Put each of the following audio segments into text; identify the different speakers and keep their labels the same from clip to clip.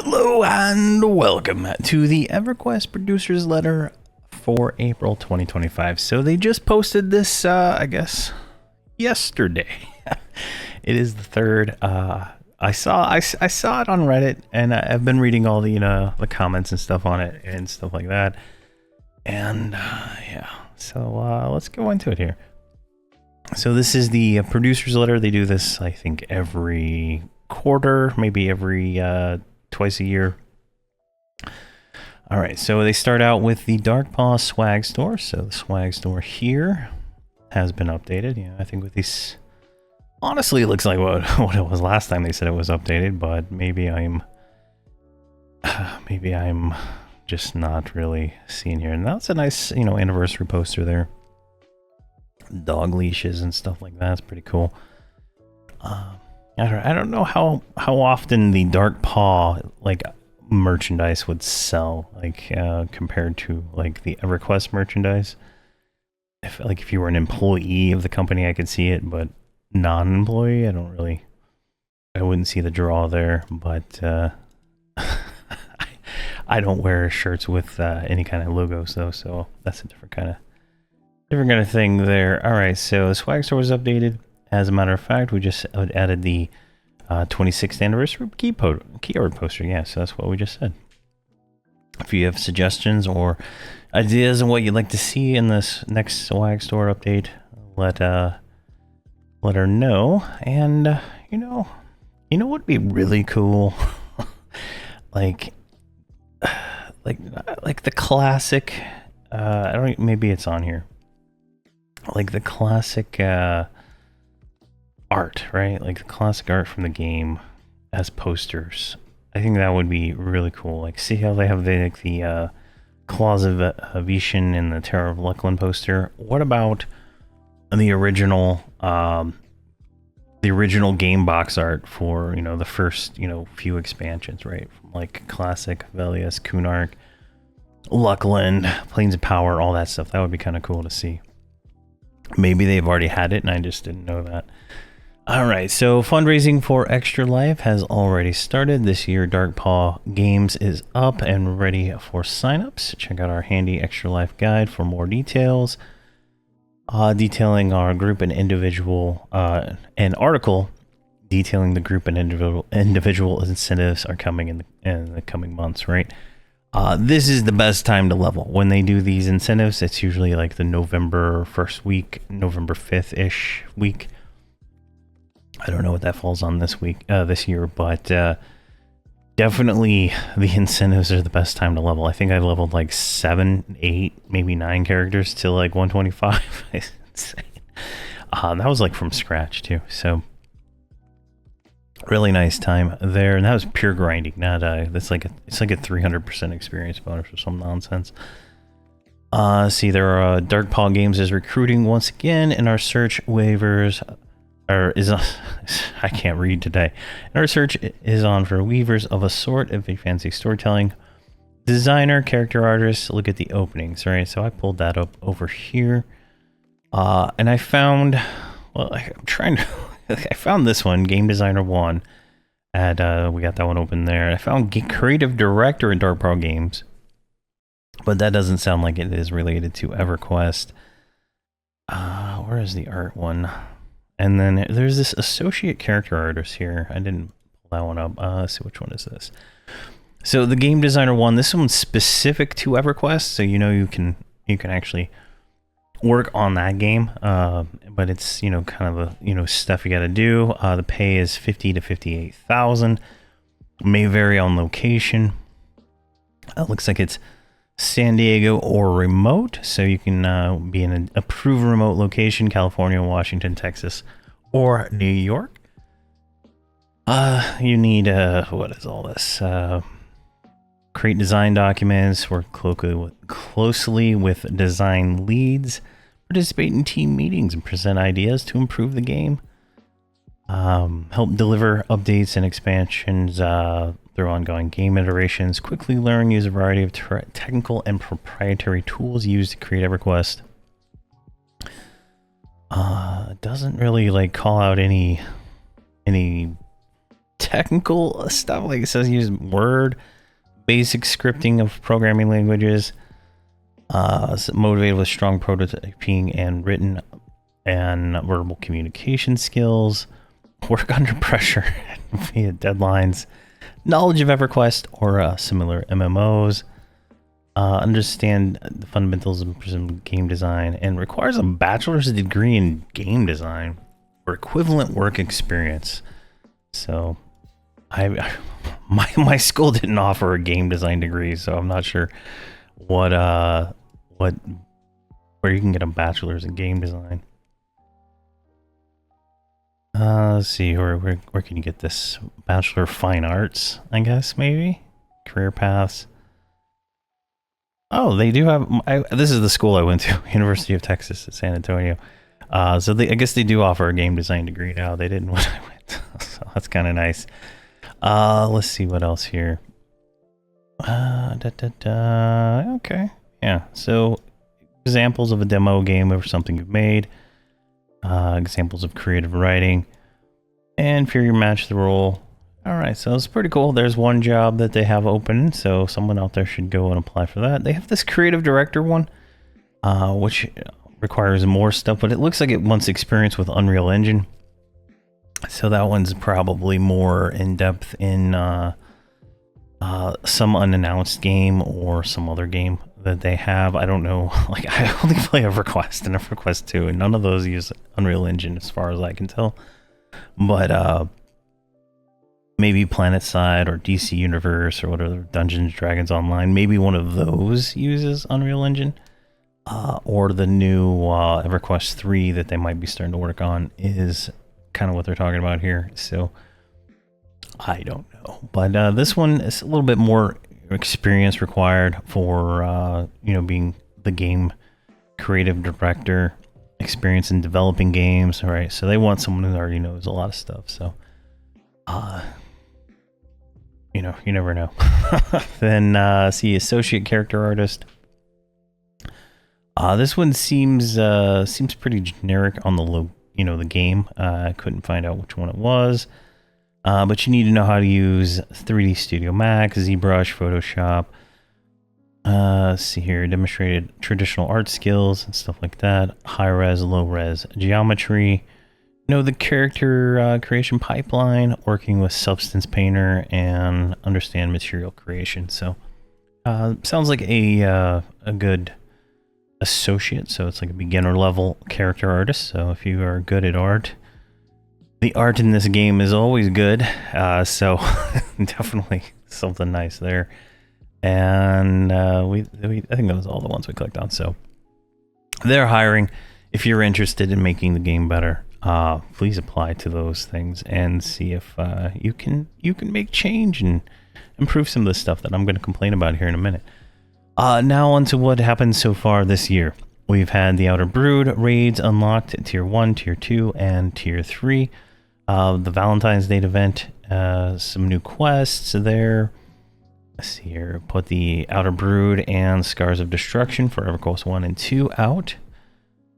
Speaker 1: Hello and welcome to the EverQuest Producers Letter for April 2025. So they just posted this, I guess, yesterday. It is the 3rd. I saw it on Reddit, and I've been reading all the the comments and stuff on it and stuff like that. And yeah, so let's go into it here. So this is the Producers Letter. They do this, I think, every quarter, maybe every twice a year. All right, so they start out with the Dark Paw swag store. So the swag store here has been updated. Yeah, I think with these, honestly, it looks like what it was last time they said it was updated, but maybe I'm just not really seeing here. And that's a nice, anniversary poster there. Dog leashes and stuff like that. It's pretty cool. I don't know how often the Dark Paw merchandise would sell compared to the EverQuest merchandise. If you were an employee of the company, I could see it, but non-employee, I wouldn't see the draw there. But I don't wear shirts with any kind of logos though, so that's a different kind of thing there. All right, so the swag store was updated. As a matter of fact, we just added the 26th anniversary key art poster. Yeah, so that's what we just said. If you have suggestions or ideas on what you'd like to see in this next swag store update, let her know. And you know what would be really cool, like the classic. Maybe it's on here. Like the classic art, right? Like the classic art from the game as posters. I think that would be really cool. Like, see how they have the Claws of Vishen and the Terror of Luckland poster? What about the original game box art for the first few expansions, right? From like Classic, Velius, Kunark, Luckland, Plains of Power, all that stuff. That would be kind of cool to see. Maybe they've already had it and I just didn't know that. All right, so fundraising for Extra Life has already started. This year, Dark Paw Games is up and ready for signups. Check out our handy Extra Life guide for more details. Detailing our group and individual, an article detailing the group and individual incentives are coming in the coming months, right? This is the best time to level. When they do these incentives, it's usually like the November 1st week, November 5th-ish week. I don't know what that falls on this year, but definitely the incentives are the best time to level. I think I leveled like 7, 8, maybe 9 characters till like 125. It's insane. That was like from scratch too. So really nice time there, and that was pure grinding. Not it's like a 300% experience bonus or some nonsense. See, there are Dark Paw Games is recruiting once again, and our search waivers. I can't read today. Our search is on for weavers of a sort. If you fancy storytelling, designer, character artist, look at the openings, right? So I pulled that up over here, and I found. Well, I found this one, Game Designer 1. We got that one open there. I found Creative Director in Dark Paw Games, but that doesn't sound like it is related to EverQuest. Where is the art one? And then there's this associate character artist here. I didn't pull that one up. Let's see, which one is this? So the Game Designer 1, this one's specific to EverQuest, so you can actually work on that game, but it's kind of a stuff you got to do. The pay is 50 to 58,000. May vary on location. Looks like it's San Diego or remote, so you can be in an approved remote location: California, Washington, Texas, or New York. You need what is all this? Create design documents, work closely with design leads, participate in team meetings and present ideas to improve the game. Help deliver updates and expansions through ongoing game iterations. Quickly learn, use a variety of technical and proprietary tools used to create EverQuest. Doesn't really call out any technical stuff. Like it says use Word, basic scripting of programming languages, motivated with strong prototyping and written and verbal communication skills, work under pressure via deadlines, knowledge of EverQuest or similar MMOs, understand the fundamentals of game design, and requires a bachelor's degree in game design or equivalent work experience. So my school didn't offer a game design degree, so I'm not sure where you can get a bachelor's in game design. Let's see, where can you get this? Bachelor of Fine Arts, I guess, maybe? Career paths. Oh, they do have... this is the school I went to, University of Texas at San Antonio. So I guess they do offer a game design degree now. They didn't when I went, so that's kind of nice. Let's see what else here. Okay, yeah. So examples of a demo game or something you've made. Examples of creative writing. And fear you match the role. Alright, so it's pretty cool. There's one job that they have open, so someone out there should go and apply for that. They have this creative director one, which requires more stuff, but it looks like it wants experience with Unreal Engine. So that one's probably more in-depth in some unannounced game or some other game that they have. I don't know. Like, I only play EverQuest and EverQuest 2, and none of those use Unreal Engine as far as I can tell. But maybe PlanetSide or DC Universe or whatever, Dungeons & Dragons Online, maybe one of those uses Unreal Engine. Or the new EverQuest 3 that they might be starting to work on is kind of what they're talking about here. So I don't know. But this one is a little bit more experience required for, being the game creative director, experience in developing games. All right. So they want someone who already knows a lot of stuff. So, you never know. Then see associate character artist. This one seems pretty generic on the game. I couldn't find out which one it was. But you need to know how to use 3D Studio Max, ZBrush, Photoshop. Let's see here, demonstrated traditional art skills and stuff like that. High res, low res geometry. Know the character creation pipeline, working with Substance Painter, and understand material creation. So, sounds like a good associate. So it's like a beginner level character artist. So if you are good at art, the art in this game is always good. So definitely something nice there. And I think that was all the ones we clicked on. So they're hiring. If you're interested in making the game better, please apply to those things and see if you can make change and improve some of the stuff that I'm going to complain about here in a minute. Now on to what happened so far this year. We've had the Outer Brood raids unlocked at Tier 1, Tier 2, and Tier 3. The Valentine's Day event, some new quests there. Let's see here. Put the Outer Brood and Scars of Destruction for EverQuest 1 and 2 out.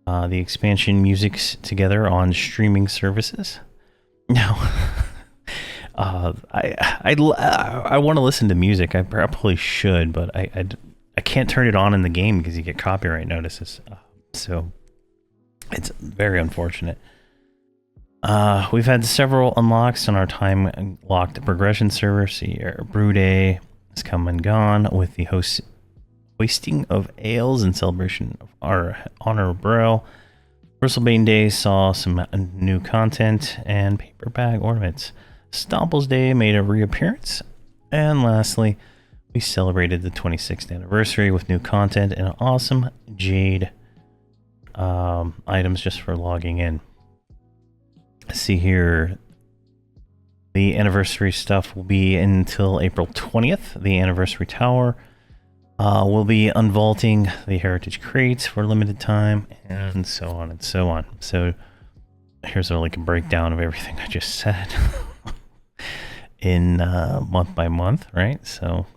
Speaker 1: The expansion music's together on streaming services. Now, I want to listen to music. I probably should, but I can't turn it on in the game because you get copyright notices. So it's very unfortunate. We've had several unlocks on our time locked progression server. See, Brood A has come and gone with the hoisting of ales in celebration of our honor of Braille. Bristlebane Day saw some new content and paper bag ornaments. Stomples Day made a reappearance. And lastly, we celebrated the 26th anniversary with new content and awesome jade items just for logging in. Let's see here. The anniversary stuff will be until April 20th. The anniversary tower will be unvaulting the heritage crates for a limited time, and so on and so on. So here's a breakdown of everything I just said in month by month, right? So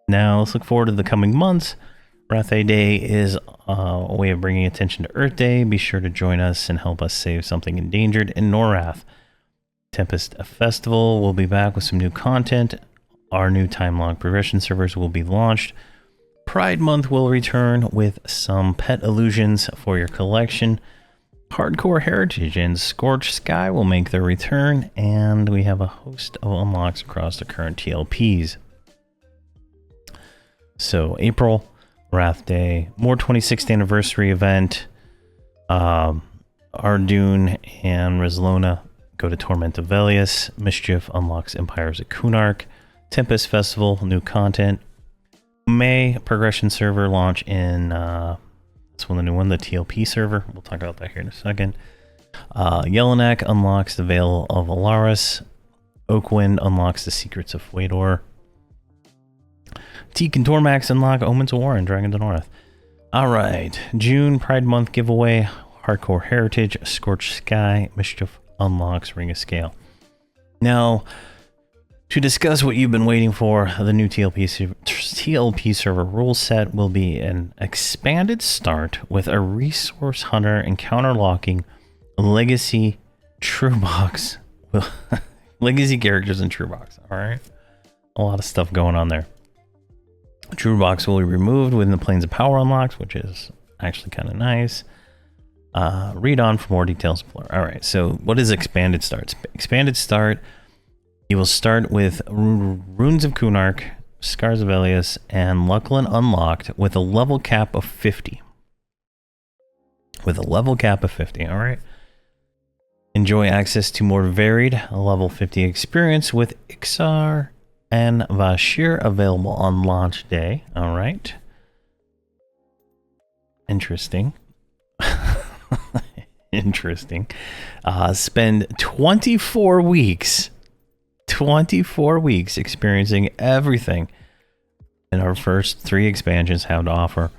Speaker 1: now let's look forward to the coming months. Rathe Day is a way of bringing attention to Earth Day. Be sure to join us and help us save something endangered in Norath. Tempest Festival will be back with some new content. Our new time-long progression servers will be launched. Pride Month will return with some pet illusions for your collection. Hardcore Heritage and Scorched Sky will make their return, and we have a host of unlocks across the current TLPs. So April, Wrath Day, more 26th anniversary event. Ardoon and Rizlona go to Torment of Velius. Mischief unlocks Empires of Kunark. Tempest Festival, new content. May progression server launch in this one, the new one, the TLP server. We'll talk about that here in a second. Yellowneck unlocks the Veil of Alaris. Oakwind unlocks the Secrets of Fwador. Teak and Tormax unlock Omens of War and Dragon of the North. Alright, June Pride Month giveaway. Hardcore Heritage, Scorched Sky, Mischief unlocks Ring of Scale. Now, to discuss what you've been waiting for, the new TLP server rule set will be an expanded start with a resource hunter and counter-locking legacy true box. Legacy characters in true box, alright? A lot of stuff going on there. True box will be removed within the Planes of Power unlocks, which is actually kind of nice. Read on for more details. Alright, so what is expanded start? Expanded start, you will start with Runes of Kunark, Scars of Elias, and Lucklin unlocked with a level cap of 50. With a level cap of 50, alright? Enjoy access to more varied level 50 experience with Ixar and Vashir available on launch day. Alright. Interesting. Interesting. Spend 24 weeks experiencing everything in our first 3 expansions have to offer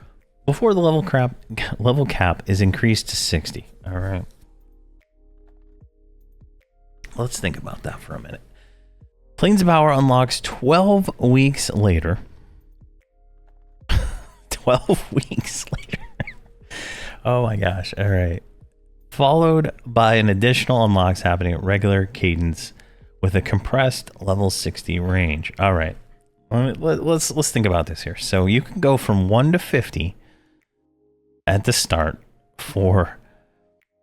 Speaker 1: before the level cap is increased to 60. All right. Let's think about that for a minute. Planes of Power unlocks 12 weeks later. 12 weeks later. Oh my gosh. All right. Followed by an additional unlocks happening at regular cadence with a compressed level 60 range. All right. Let's think about this here. So you can go from 1 to 50 at the start for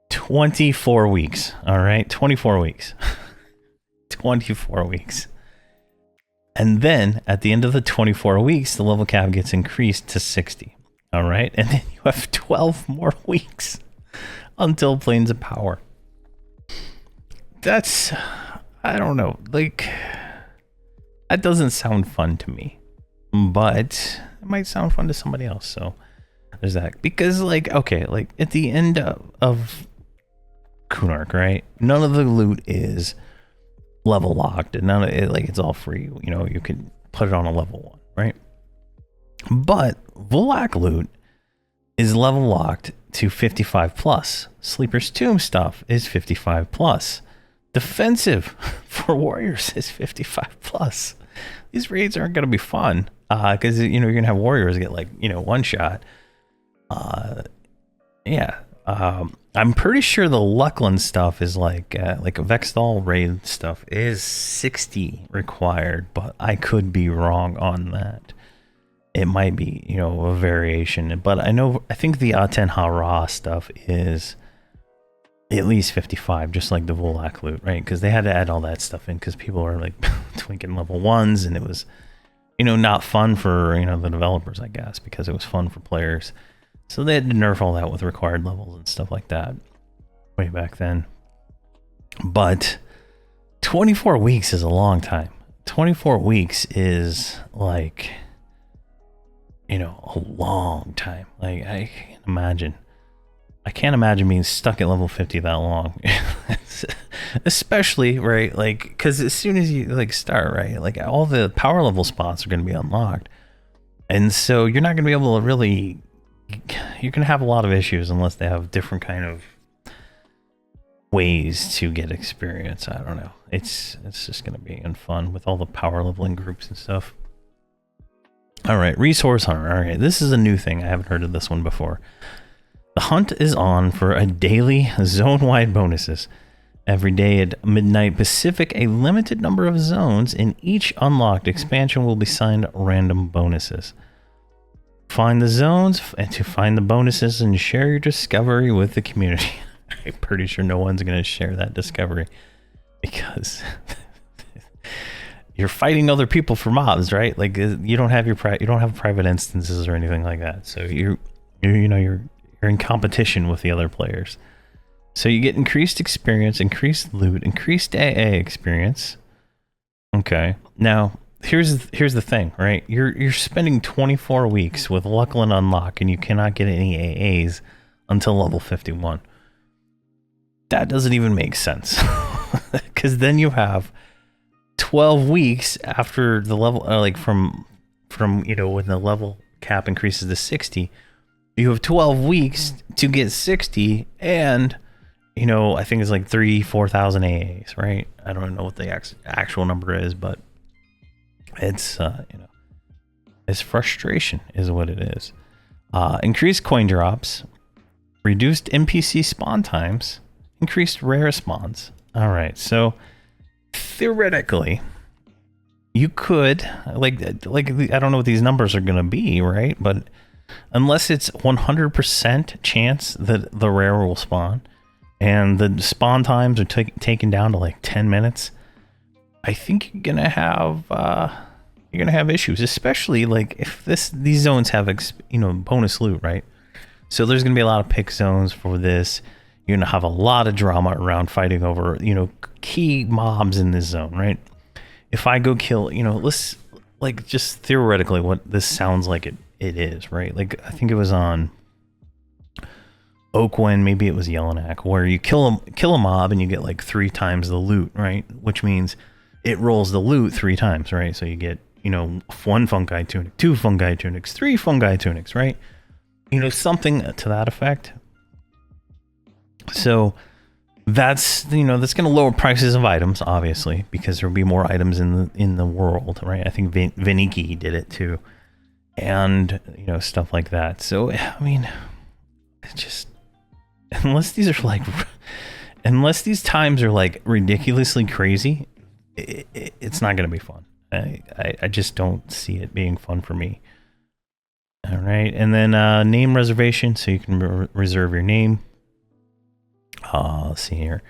Speaker 1: 24 weeks. All right. 24 weeks. 24 weeks. And then at the end of the 24 weeks, the level cap gets increased to 60. All right. And then you have 12 more weeks until Planes of Power. That's, I don't know, like, that doesn't sound fun to me, but it might sound fun to somebody else. So there's that. Because, like, okay, like at the end of Kunark, right? None of the loot is level locked, and none of it, like, it's all free. You know, you can put it on a level 1, right? But Volak loot is level locked to 55 plus. Sleeper's Tomb stuff is 55 plus. Defensive for warriors is 55 plus. These raids aren't going to be fun because, you know, you're going to have warriors get, like, you know, one shot. Yeah. I'm pretty sure the Lucklin stuff is like Vexthal raid stuff is 60 required, but I could be wrong on that. It might be, you know, a variation, but I think the Aten Hara stuff is at least 55, just like the Volak loot, right? Because they had to add all that stuff in because people are like twinking level 1s, and it was, you know, not fun for, you know, the developers, I guess, because it was fun for players. So they had to nerf all that with required levels and stuff like that way back then. But 24 weeks is a long time. 24 weeks is like, you know, a long time. Like, I can't imagine being stuck at level 50 that long. Especially, right, like, because as soon as you, like, start, right, like, all the power level spots are going to be unlocked. And so you're not going to be able to really, you're going to have a lot of issues unless they have different kind of ways to get experience. I don't know. It's just going to be fun with all the power leveling groups and stuff. All right, Resource Hunter. All right, this is a new thing. I haven't heard of this one before. The hunt is on for a daily zone-wide bonuses. Every day at midnight Pacific, a limited number of zones in each unlocked expansion will be assigned random bonuses. Find the zones and to find the bonuses and share your discovery with the community. I'm pretty sure no one's going to share that discovery because you're fighting other people for mobs, right? Like you don't have private instances or anything like that. So you're in competition with the other players. So you get increased experience, increased loot, increased AA experience. Okay. Now, here's the thing, right? You're spending 24 weeks with Luckland Unlock and you cannot get any AAs until level 51. That doesn't even make sense. Cuz then you have 12 weeks after the level like from when the level cap increases to 60, you have 12 weeks to get 60 and I think it's like 4,000 AAs, right? I don't know what the actual number is, but it's, it's frustration is what it is. Increased coin drops, reduced NPC spawn times, increased rare spawns. All right, so theoretically, you could, like I don't know what these numbers are going to be, right? But unless it's 100% chance that the rare will spawn, and the spawn times are taken down to like 10 minutes, I think you're gonna have issues, especially like if these zones have bonus loot, right? So there's gonna be a lot of pick zones for this. You're gonna have a lot of drama around fighting over key mobs in this zone, right? If I go kill, let's like just theoretically what this sounds like it is, right? Like I think it was on Oakwen, maybe it was Yellowknack, where you kill a mob and you get like 3 times the loot, right? Which means it rolls the loot 3 times, right? So you get 1 fungi tunic, 2 fungi tunics, 3 fungi tunics, right? Something to that effect. So that's that's going to lower prices of items, obviously, because there'll be more items in the world, right? I think Viniki did it too, and stuff like that. So I mean, it just unless these times are like ridiculously crazy, it's not going to be fun. I just don't see it being fun for me. All right, and then name reservation, so you can reserve your name. Let's see here.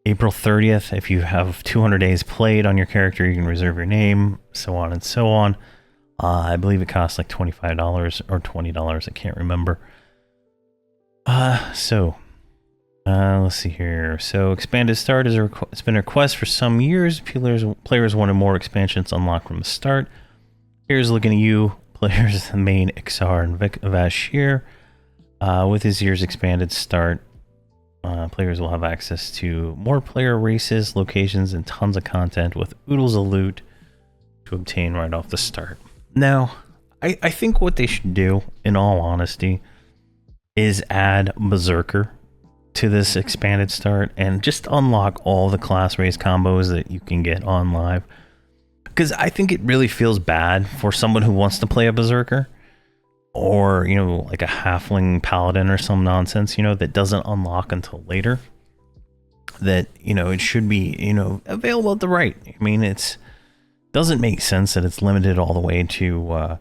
Speaker 1: April 30th, if you have 200 days played on your character, you can reserve your name, so on and so on. I believe it costs like $25 or $20. I can't remember. Let's see here. So expanded start is it's been a request for some years. Players wanted more expansions unlocked from the start. Here's looking at you, players, the main Ixar and Vashir. With this year's expanded start, players will have access to more player races, locations, and tons of content with oodles of loot to obtain right off the start. Now, I think what they should do, in all honesty, is add Berserker to this expanded start and just unlock all the class race combos that you can get on live. Because I think it really feels bad for someone who wants to play a Berserker or, like a Halfling Paladin or some nonsense, that doesn't unlock until later. That, it should be, available at the right. I mean, doesn't make sense that it's limited all the way to,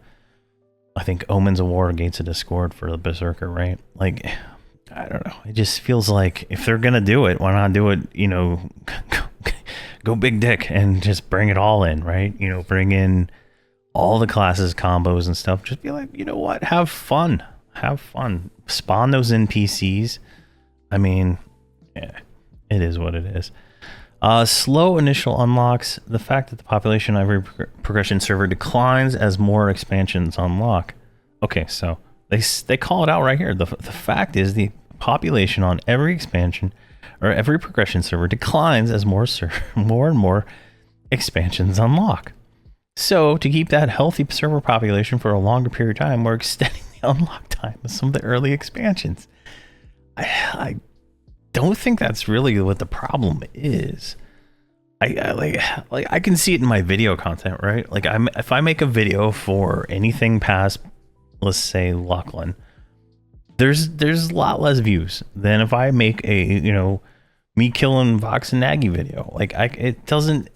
Speaker 1: I think, Omens of War, Gates of Discord for the Berserker, right? Like, I don't know. It just feels like if they're going to do it, why not do it, go big dick and just bring it all in, right? Bring in all the classes, combos and stuff. Just be like, what? Have fun. Have fun. Spawn those NPCs. I mean, yeah, it is what it is. Slow initial unlocks. The fact that the population of every progression server declines as more expansions unlock. Okay, so they call it out right here. The fact is the population on every expansion or every progression server declines as more and more expansions unlock. So to keep that healthy server population for a longer period of time, we're extending the unlock time of some of the early expansions. I don't think that's really what the problem is. I can see it in my video content, right? Like if I make a video for anything past, let's say, Luckland, there's a lot less views than if I make a me killing Vox and Nagy video. Like it doesn't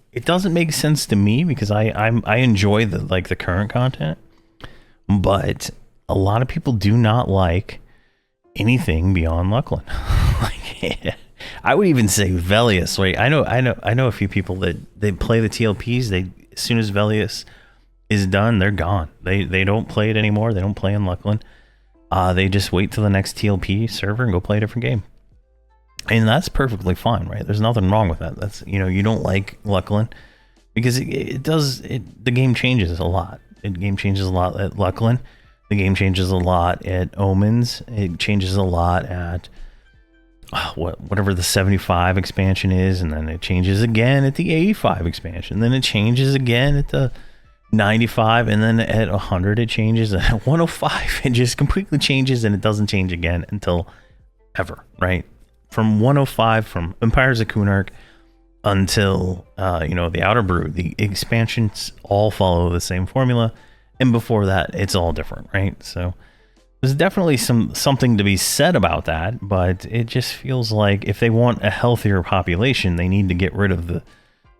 Speaker 1: make sense to me because I enjoy the current content, but a lot of people do not like anything beyond Lucklin. Like, I would even say Velius. Right? I know a few people that they play the TLPs. As soon as Velius is done, they're gone. They don't play it anymore. They don't play in Lucklin. They just wait till the next TLP server and go play a different game. And that's perfectly fine, right? There's nothing wrong with that. That's, you don't like Lucklin because the game changes a lot. The game changes a lot at Lucklin. The game changes a lot at Omens. It changes a lot at whatever the 75 expansion is, and then it changes again at the 85 expansion. Then it changes again at the 95, and then at 100 it changes. At 105 it just completely changes, and it doesn't change again until ever, right? From 105, from Empires of Kunark until the Outer Brood, the expansions all follow the same formula, and before that it's all different, right? So there's definitely something to be said about that, but it just feels like if they want a healthier population, they need to get rid of the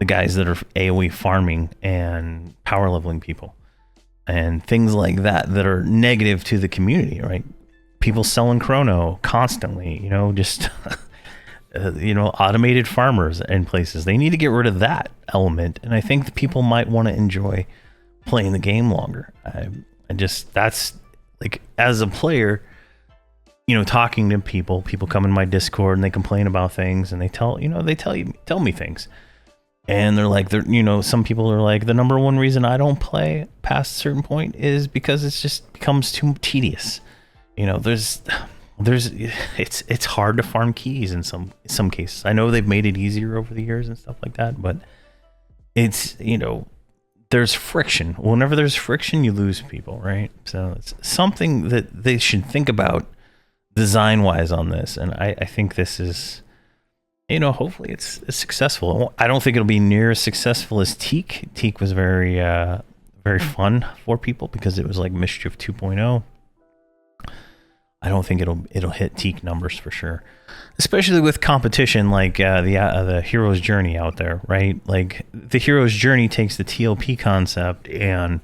Speaker 1: guys that are AoE farming and power leveling people and things like that are negative to the community, right? People selling chrono constantly, just automated farmers in places. They need to get rid of that element, and I think the people might want to enjoy playing the game longer. That's like, as a player, talking to people come in my Discord and they complain about things, and they tell me things. And they're like, some people are like, the number one reason I don't play past a certain point is because it just becomes too tedious. It's hard to farm keys in some cases. I know they've made it easier over the years and stuff like that, but it's, there's friction. Whenever there's friction, you lose people, right? So it's something that they should think about design-wise on this, and I think this is, hopefully it's successful. I don't think it'll be near as successful as Teak. Teak was very fun for people because it was like Mischief 2.0. I don't think it'll hit Teak numbers for sure, especially with competition like the Hero's Journey out there, right? Like the Hero's Journey takes the TLP concept and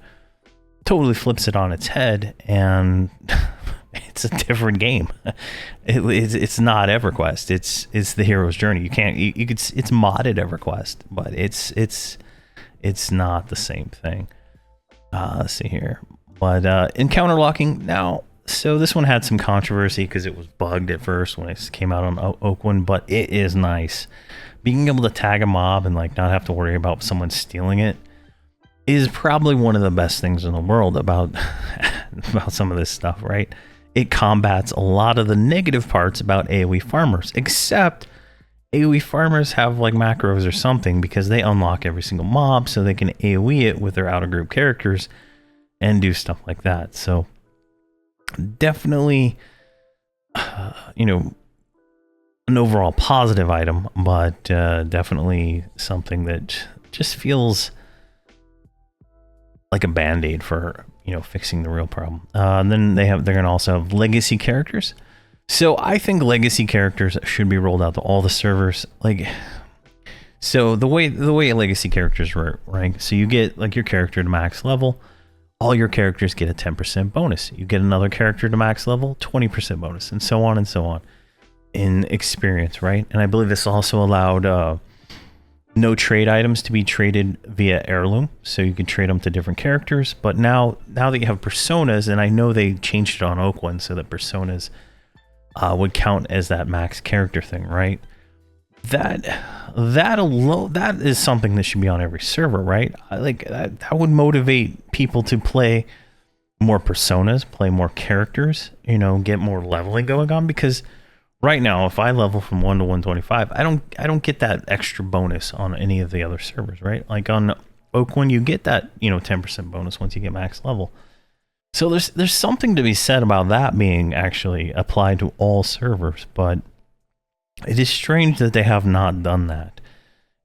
Speaker 1: totally flips it on its head, and it's a different game. It's not EverQuest. It's the Hero's Journey. You could it's modded EverQuest, but it's not the same thing. Let's see here, but encounter locking now. So this one had some controversy because it was bugged at first when it came out on Oakland, but it is nice. Being able to tag a mob and like not have to worry about someone stealing it is probably one of the best things in the world about some of this stuff, right? It combats a lot of the negative parts about AoE farmers, except AoE farmers have like macros or something because they unlock every single mob so they can AoE it with their outer group characters and do stuff like that. So definitely, an overall positive item, but definitely something that just feels like a band-aid for fixing the real problem. And then they're gonna also have legacy characters. So I think legacy characters should be rolled out to all the servers. So the way legacy characters work, right? So you get like your character to max level. All your characters get a 10% bonus. You get another character to max level, 20% bonus, and so on in experience, right? And I believe this also allowed no trade items to be traded via heirloom, so you can trade them to different characters. But now that you have personas, and I know they changed it on Oakland so that personas would count as that max character thing, right? That alone, that is something that should be on every server, right? That would motivate people to play more personas, play more characters, get more leveling going on. Because right now, if I level from 1 to 125, I don't get that extra bonus on any of the other servers, right? Like on Oakland, you get that 10% bonus once you get max level. So there's something to be said about that being actually applied to all servers, but it is strange that they have not done that,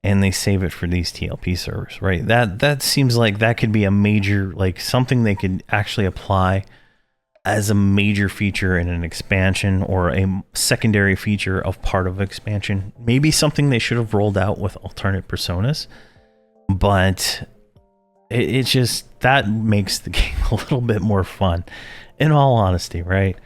Speaker 1: and they save it for these TLP servers, right? That seems like that could be a major, like something they could actually apply as a major feature in an expansion or a secondary feature of part of expansion. Maybe something they should have rolled out with alternate personas, but it's just that makes the game a little bit more fun, in all honesty, right?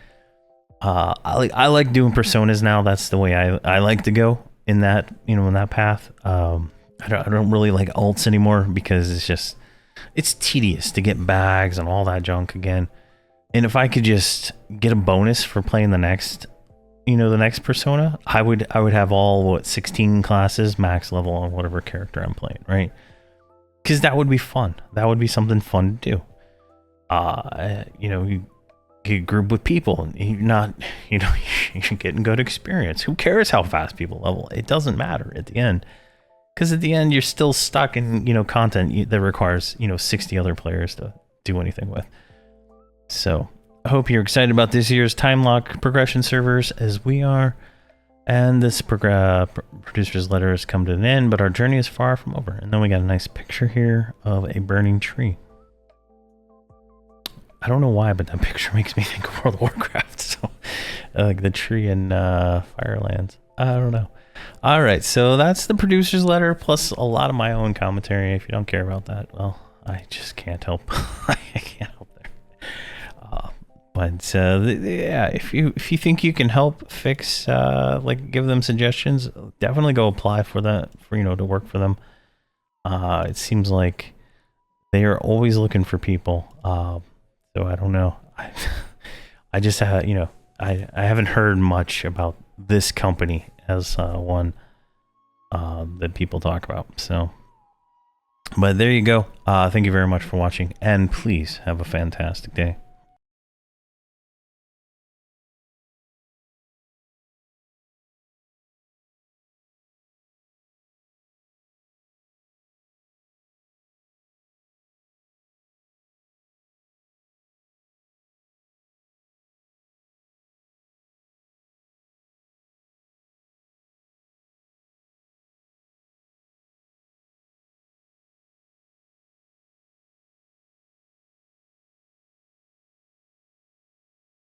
Speaker 1: I like doing personas now. That's the way I like to go in that, in that path. I don't really like alts anymore because it's tedious to get bags and all that junk again. And if I could just get a bonus for playing the next persona, I would have all 16 classes max level on whatever character I'm playing, right? Because that would be fun. That would be something fun to do. You get group with people and you're getting good experience. Who cares how fast people level? It doesn't matter at the end. Because at the end, you're still stuck in, content that requires, 60 other players to do anything with. So I hope you're excited about this year's time lock progression servers as we are. And this producer's letter has come to an end, but our journey is far from over. And then we got a nice picture here of a burning tree. I don't know why, but that picture makes me think of World of Warcraft. So, like the tree in Firelands. I don't know. All right, so that's the producer's letter, plus a lot of my own commentary. If you don't care about that, well, I just can't help. I can't help there. But yeah, if you think you can help fix, give them suggestions, definitely go apply for that, to work for them. It seems like they are always looking for people. So I don't know. I just I haven't heard much about this company as one that people talk about. So, but there you go. Thank you very much for watching, and please have a fantastic day.